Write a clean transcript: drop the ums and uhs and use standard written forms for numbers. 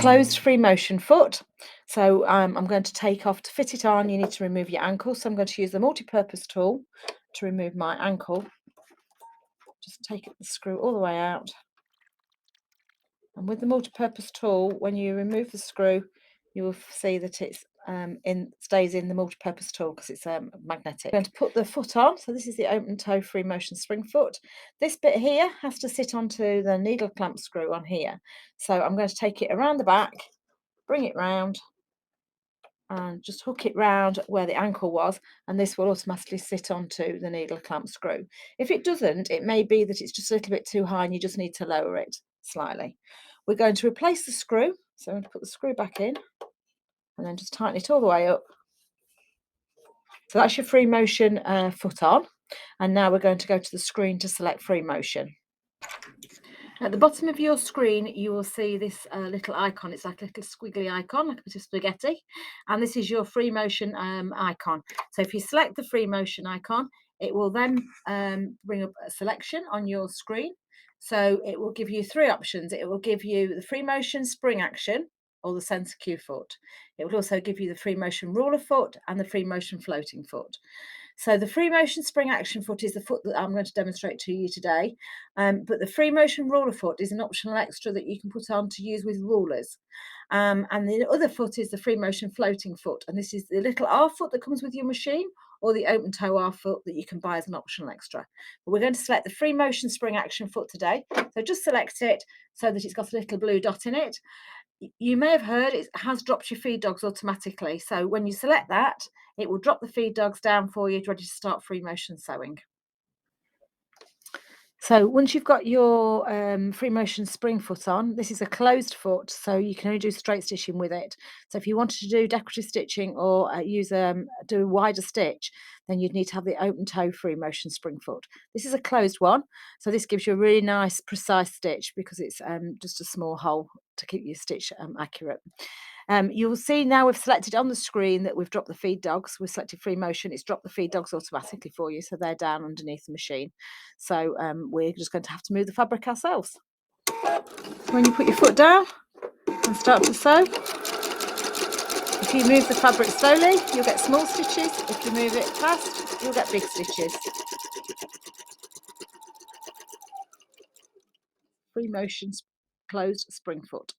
closed free motion foot. So I'm going to take off, to fit it on, you need to remove your ankle. So I'm going to use the multi-purpose tool to remove my ankle. Just take the screw all the way out. And with the multi-purpose tool, when you remove the screw, you will see that it's stays in the multi-purpose tool because it's magnetic. I'm going to put the foot on. So this is the open toe free motion spring foot. This bit here has to sit onto the needle clamp screw on here. So I'm going to take it around the back, bring it round, and just hook it round where the ankle was, and this will automatically sit onto the needle clamp screw. If it doesn't, it may be that it's just a little bit too high and you just need to lower it slightly. We're going to replace the screw, so I'm going to put the screw back in and then just tighten it all the way up. So that's your free motion foot on, and now we're going to go to the screen to select free motion. At the bottom of your screen, you will see this little icon. It's like a little squiggly icon, like a bit of spaghetti. And this is your free motion icon. So if you select the free motion icon, it will then bring up a selection on your screen. So it will give you three options. It will give you the free motion spring action or the sensor cue foot. It will also give you the free motion ruler foot and the free motion floating foot. So the free motion spring action foot is the foot that I'm going to demonstrate to you today. But the free motion ruler foot is an optional extra that you can put on to use with rulers. And the other foot is the free motion floating foot. And this is the little R foot that comes with your machine, or the open toe R foot that you can buy as an optional extra. But we're going to select the free motion spring action foot today. So just select it so that it's got a little blue dot in it. You may have heard it has dropped your feed dogs automatically. So when you select that, it will drop the feed dogs down for you, ready to start free motion sewing. So once you've got your free motion spring foot on, this is a closed foot, so you can only do straight stitching with it. So if you wanted to do decorative stitching or do a wider stitch, then you'd need to have the open toe free motion spring foot. This is a closed one, so this gives you a really nice precise stitch because it's just a small hole to keep your stitch accurate. You'll see now we've selected on the screen that we've dropped the feed dogs. We've selected free motion. It's dropped the feed dogs automatically for you, so they're down underneath the machine. So we're just going to have to move the fabric ourselves. When you put your foot down and start to sew, if you move the fabric slowly, you'll get small stitches. If you move it fast, you'll get big stitches. Free motion closed spring foot.